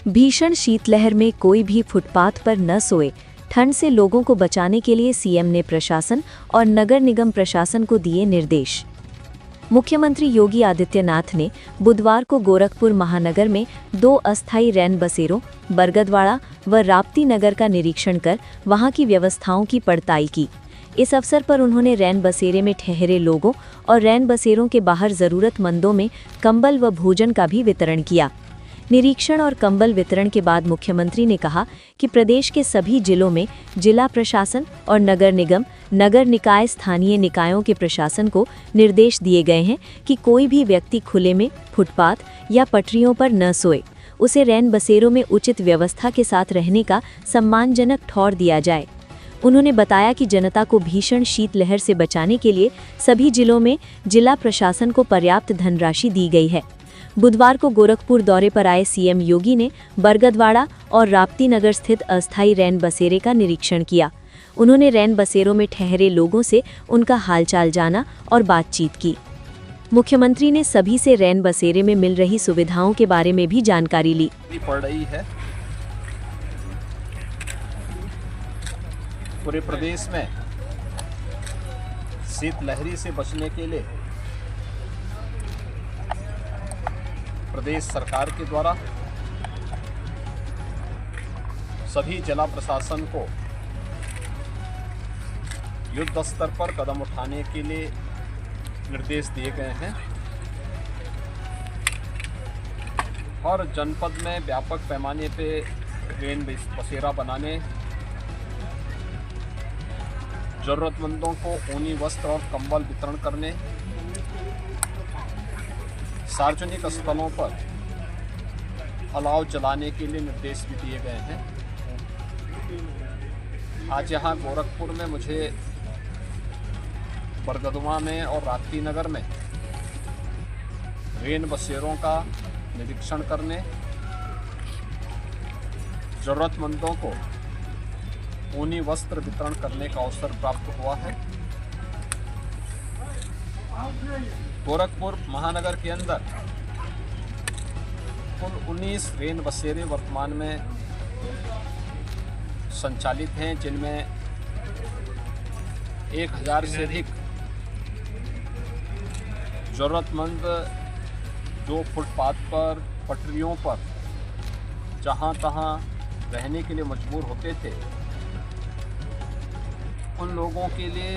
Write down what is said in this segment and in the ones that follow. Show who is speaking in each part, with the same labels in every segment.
Speaker 1: भीषण शीतलहर में कोई भी फुटपाथ पर न सोए, ठंड से लोगों को बचाने के लिए सीएम ने प्रशासन और नगर निगम प्रशासन को दिए निर्देश। मुख्यमंत्री योगी आदित्यनाथ ने बुधवार को गोरखपुर महानगर में 2 अस्थायी रैन बसेरों बरगदवाड़ा व राप्ती नगर का निरीक्षण कर वहां की व्यवस्थाओं की पड़ताल की। इस अवसर पर उन्होंने रैन बसेरे में ठहरे लोगों और रैन बसेरों के बाहर जरूरतमंदों में कंबल व भोजन का भी वितरण किया। निरीक्षण और कंबल वितरण के बाद मुख्यमंत्री ने कहा कि प्रदेश के सभी जिलों में जिला प्रशासन और नगर निगम, नगर निकाय, स्थानीय निकायों के प्रशासन को निर्देश दिए गए हैं कि कोई भी व्यक्ति खुले में, फुटपाथ या पटरियों पर न सोए। उसे रैन बसेरों में उचित व्यवस्था के साथ रहने का सम्मानजनक ठौर दिया जाए। उन्होंने बताया कि जनता को भीषण शीतलहर से बचाने के लिए सभी जिलों में जिला प्रशासन को पर्याप्त धनराशि दी गई है। बुधवार को गोरखपुर दौरे पर आए सीएम योगी ने बरगदवाड़ा और राप्ती नगर स्थित अस्थायी रैन बसेरे का निरीक्षण किया। उन्होंने रैन बसेरों में ठहरे लोगों से उनका हालचाल जाना और बातचीत की। मुख्यमंत्री ने सभी से रैन बसेरे में मिल रही सुविधाओं के बारे में भी जानकारी ली।
Speaker 2: पड़ रही है पूरे प्रदेश में शीतलहरी से बचने के लिए प्रदेश सरकार के द्वारा सभी जिला प्रशासन को युद्ध स्तर पर कदम उठाने के लिए निर्देश दिए गए हैं और जनपद में व्यापक पैमाने पे रैन बसेरा बनाने, जरूरतमंदों को ऊनी वस्त्र और कंबल वितरण करने, सार्वजनिक स्थलों पर अलाव जलाने के लिए निर्देश भी दिए गए हैं। आज यहाँ गोरखपुर में मुझे बरगदवा में और राप्ती नगर में रैन बसेरों का निरीक्षण करने, जरूरतमंदों को ऊनी वस्त्र वितरण करने का अवसर प्राप्त हुआ है। गोरखपुर महानगर के अंदर कुल 19 रैन बसेरे वर्तमान में संचालित हैं, जिनमें 1000 से अधिक जरूरतमंद जो फुटपाथ पर, पटरियों पर जहां तहां रहने के लिए मजबूर होते थे, उन लोगों के लिए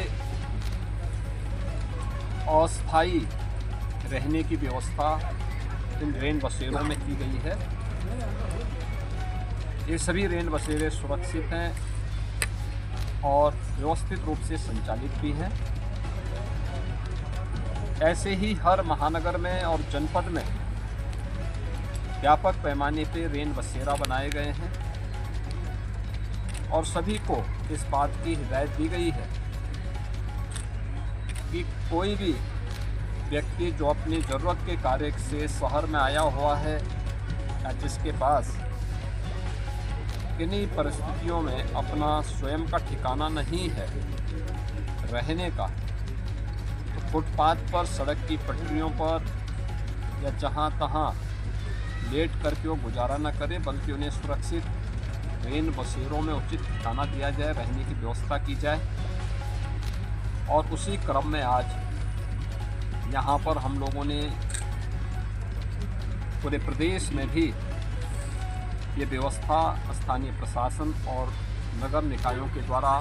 Speaker 2: अस्थायी रहने की व्यवस्था इन रैन बसेरों में की गई है। ये सभी रैन बसेरे सुरक्षित हैं और व्यवस्थित रूप से संचालित भी हैं। ऐसे ही हर महानगर में और जनपद में व्यापक पैमाने पर रैन बसेरा बनाए गए हैं और सभी को इस बात की हिदायत दी गई है कि कोई भी व्यक्ति जो अपनी ज़रूरत के कार्य से शहर में आया हुआ है या जिसके पास किन्हीं परिस्थितियों में अपना स्वयं का ठिकाना नहीं है रहने का, तो फुटपाथ पर, सड़क की पटरियों पर या जहां तहां लेट करके वो गुजारा न करे, बल्कि उन्हें सुरक्षित रैन बसेरों में उचित ठिकाना दिया जाए, रहने की व्यवस्था की जाए। और उसी क्रम में आज यहाँ पर हम लोगों ने पूरे प्रदेश में भी ये व्यवस्था स्थानीय प्रशासन और नगर निकायों के द्वारा,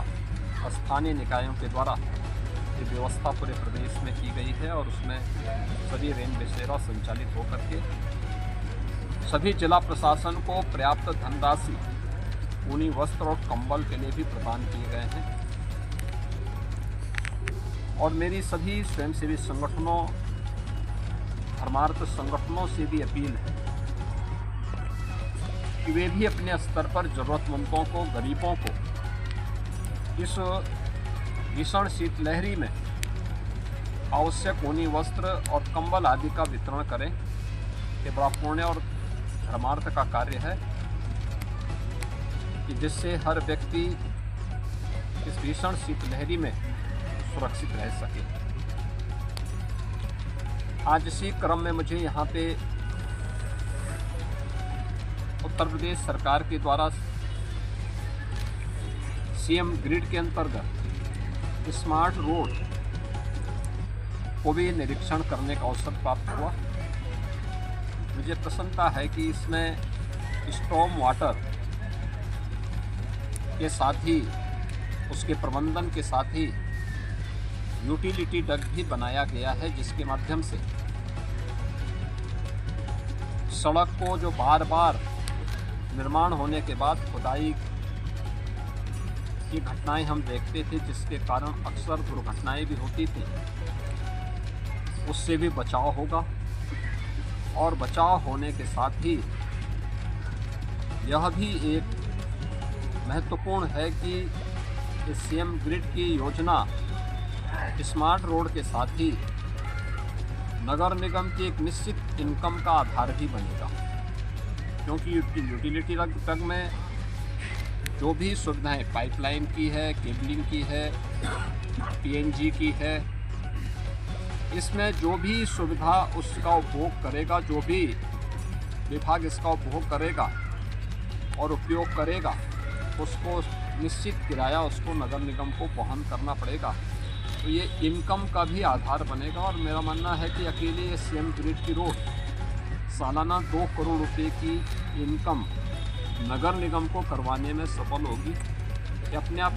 Speaker 2: स्थानीय निकायों के द्वारा ये व्यवस्था पूरे प्रदेश में की गई है और उसमें सभी रैन बसेरा संचालित होकर के सभी जिला प्रशासन को पर्याप्त धनराशि ऊनी वस्त्र और कंबल के लिए भी प्रदान किए गए हैं। और मेरी सभी स्वयंसेवी संगठनों, धर्मार्थ संगठनों से भी अपील है कि वे भी अपने स्तर पर जरूरतमंदों को, गरीबों को इस भीषण शीतलहरी में आवश्यक ऊनी वस्त्र और कंबल आदि का वितरण करें। ये बड़ा पुण्य और धर्मार्थ का कार्य है कि जिससे हर व्यक्ति इस भीषण शीतलहरी में सुरक्षित रह सके। आज इसी क्रम में मुझे यहाँ पे उत्तर प्रदेश सरकार के द्वारा सीएम ग्रिड के अंतर्गत स्मार्ट रोड को भी निरीक्षण करने का अवसर प्राप्त हुआ। मुझे प्रसन्नता है कि इसमें स्टॉर्म वाटर के साथ ही उसके प्रबंधन के साथ ही यूटिलिटी डक्ट भी बनाया गया है, जिसके माध्यम से सड़क को जो बार बार निर्माण होने के बाद खुदाई की घटनाएं हम देखते थे, जिसके कारण अक्सर दुर्घटनाएं भी होती थी, उससे भी बचाव होगा। और बचाव होने के साथ ही यह भी एक महत्वपूर्ण है कि सीएम ग्रिड की योजना स्मार्ट रोड के साथ ही नगर निगम की एक निश्चित इनकम का आधार भी बनेगा, क्योंकि यूटिलिटी डक्ट में जो भी सुविधाएं पाइपलाइन की है, केबलिंग की है, पीएनजी की है, इसमें जो भी सुविधा उसका उपभोग करेगा, जो भी विभाग इसका उपभोग करेगा और उपयोग करेगा, उसको निश्चित किराया उसको नगर निगम को वहन करना पड़ेगा। तो ये इनकम का भी आधार बनेगा। और मेरा मानना है कि अकेले ये सीएम ग्रिड की रोड सालाना 2 करोड़ रुपए की इनकम नगर निगम को करवाने में सफल होगी। ये अपने आप